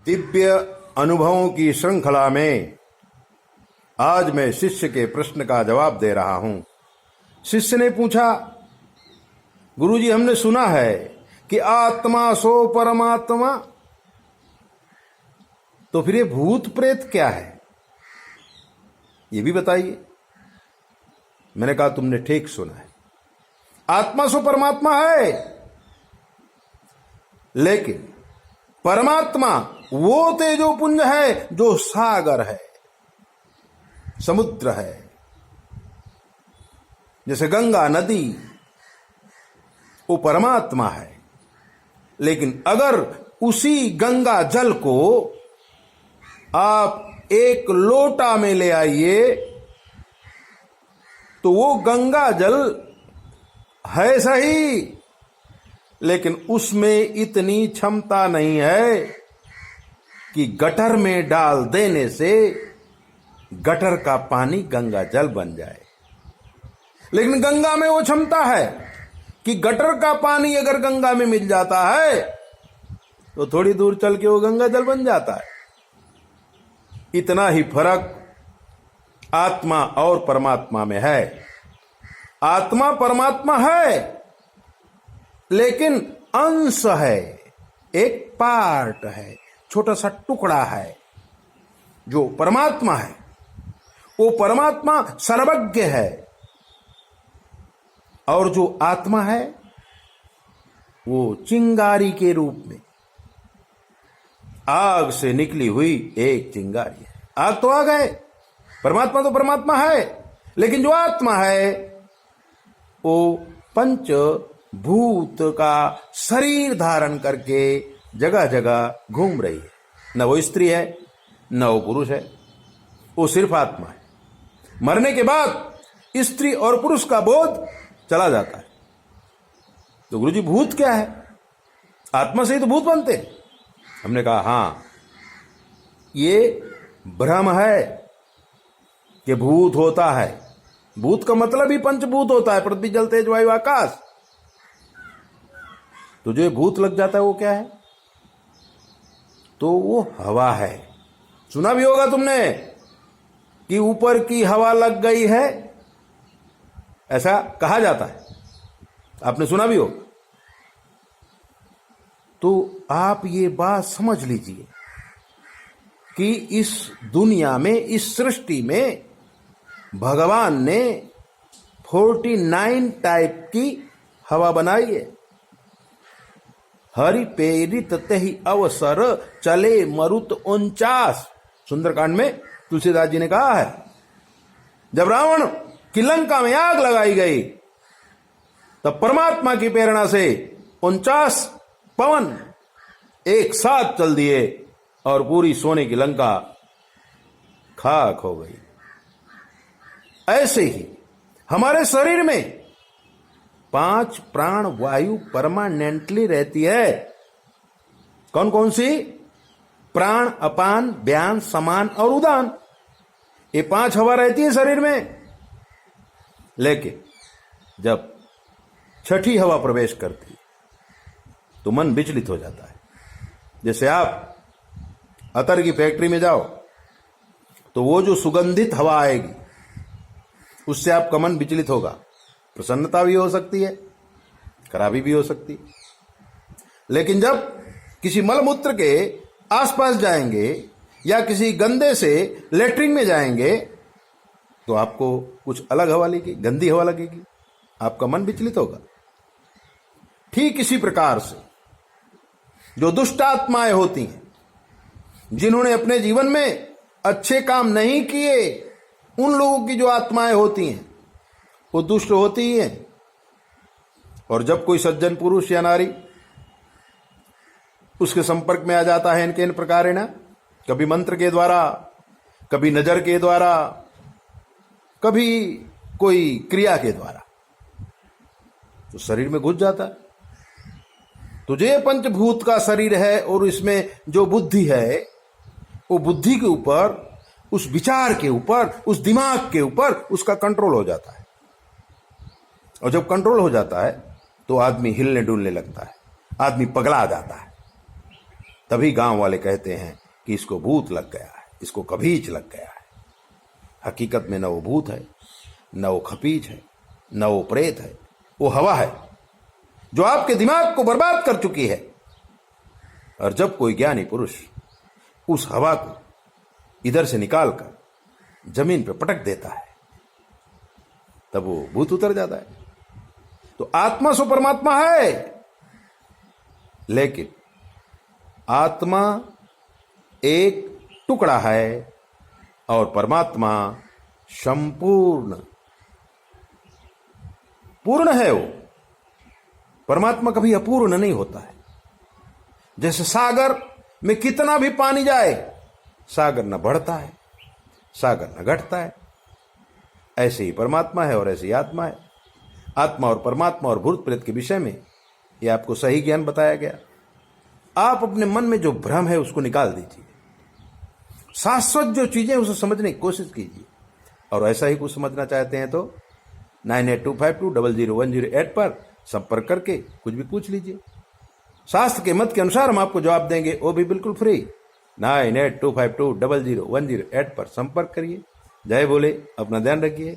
दिव्य अनुभवों की श्रृंखला में आज मैं शिष्य के प्रश्न का जवाब दे रहा हूं। शिष्य ने पूछा, गुरुजी हमने सुना है कि आत्मा सो परमात्मा, तो फिर ये भूत प्रेत क्या है, ये भी बताइए। मैंने कहा तुमने ठीक सुना है, आत्मा सो परमात्मा है, लेकिन परमात्मा वो तेजोपुंज है जो सागर है, समुद्र है। जैसे गंगा नदी वो परमात्मा है, लेकिन अगर उसी गंगा जल को आप एक लोटा में ले आइए तो वो गंगा जल है सही, लेकिन उसमें इतनी क्षमता नहीं है कि गटर में डाल देने से गटर का पानी गंगा जल बन जाए। लेकिन गंगा में वो क्षमता है कि गटर का पानी अगर गंगा में मिल जाता है तो थोड़ी दूर चल के वो गंगा जल बन जाता है। इतना ही फर्क आत्मा और परमात्मा में है। आत्मा परमात्मा है, लेकिन अंश है, एक पार्ट है, छोटा सा टुकड़ा है। जो परमात्मा है वो परमात्मा सर्वज्ञ है, और जो आत्मा है वो चिंगारी के रूप में आग से निकली हुई एक चिंगारी है। आग तो आग है, परमात्मा तो परमात्मा है, लेकिन जो आत्मा है वो पंच भूत का शरीर धारण करके जगह जगह घूम रही है। न वो स्त्री है न वो पुरुष है, वो सिर्फ आत्मा है। मरने के बाद स्त्री और पुरुष का बोध चला जाता है। तो गुरुजी भूत क्या है? आत्मा से ही तो भूत बनते हैं। हमने कहा हां, ये भ्रम है कि भूत होता है। भूत का मतलब ही पंचभूत होता है, पृथ्वी जल तेज वायु आकाश। तो जो भूत लग जाता है वो क्या है? तो वो हवा है। सुना भी होगा तुमने कि ऊपर की हवा लग गई है, ऐसा कहा जाता है, आपने सुना भी होगा। तो आप ये बात समझ लीजिए कि इस दुनिया में, इस सृष्टि में भगवान ने 49 टाइप की हवा बनाई है। हरि प्रेरित तेहि अवसर चले मरुत 49, सुंदरकांड में तुलसीदास जी ने कहा है। जब रावण की लंका में आग लगाई गई तब परमात्मा की प्रेरणा से 49 पवन एक साथ चल दिए और पूरी सोने की लंका खाक हो गई। ऐसे ही हमारे शरीर में 5 प्राण वायु परमानेंटली रहती है। कौन कौन सी? प्राण, अपान, व्यान, समान और उदान। ये 5 हवा रहती है शरीर में। लेकिन जब छठी हवा प्रवेश करती तो मन विचलित हो जाता है। जैसे आप अतर की फैक्ट्री में जाओ तो वो जो सुगंधित हवा आएगी उससे आपका मन विचलित होगा। प्रसन्नता भी हो सकती है, खराबी भी हो सकती है। लेकिन जब किसी मलमूत्र के आसपास जाएंगे या किसी गंदे से लेटरिन में जाएंगे तो आपको कुछ अलग हवा लगेगी, गंदी हवा लगेगी, आपका मन विचलित होगा। ठीक इसी प्रकार से जो दुष्ट आत्माएं होती हैं, जिन्होंने अपने जीवन में अच्छे काम नहीं किए, उन लोगों की जो आत्माएं होती हैं वो दुष्ट होती ही हैं। और जब कोई सज्जन पुरुष या नारी उसके संपर्क में आ जाता है इनके इन प्रकार ना, कभी मंत्र के द्वारा, कभी नजर के द्वारा, कभी कोई क्रिया के द्वारा, तो शरीर में घुस जाता है। तो जो पंचभूत का शरीर है और इसमें जो बुद्धि है, वो बुद्धि के ऊपर, उस विचार के ऊपर, उस दिमाग के ऊपर उसका कंट्रोल हो जाता है। और जब कंट्रोल हो जाता है तो आदमी हिलने डुलने लगता है, आदमी पगला जाता है। तभी गांव वाले कहते हैं कि इसको भूत लग गया है, इसको कभीच लग गया है। हकीकत में न वो भूत है, न वो खपीच है, न वो प्रेत है, वो हवा है जो आपके दिमाग को बर्बाद कर चुकी है। और जब कोई ज्ञानी पुरुष उस हवा को इधर से निकालकर जमीन पर पटक देता है तब वो भूत उतर जाता है। तो आत्मा सो परमात्मा है, लेकिन आत्मा एक टुकड़ा है और परमात्मा संपूर्ण पूर्ण है। वो परमात्मा कभी अपूर्ण नहीं होता है। जैसे सागर में कितना भी पानी जाए, सागर न बढ़ता है, सागर न घटता है, ऐसे ही परमात्मा है और ऐसे ही आत्मा है। आत्मा और परमात्मा और भूत प्रेत के विषय में ये आपको सही ज्ञान बताया गया। आप अपने मन में जो भ्रम है उसको निकाल दीजिए, शाश्वत जो चीजें उसे समझने की कोशिश कीजिए। और ऐसा ही कुछ समझना चाहते हैं तो 9825200108 पर संपर्क करके कुछ भी पूछ लीजिए। शास्त्र के मत के अनुसार हम आपको जवाब देंगे, वो भी बिल्कुल फ्री। 9825200108 पर संपर्क करिए। जय बोले, अपना ध्यान रखिए।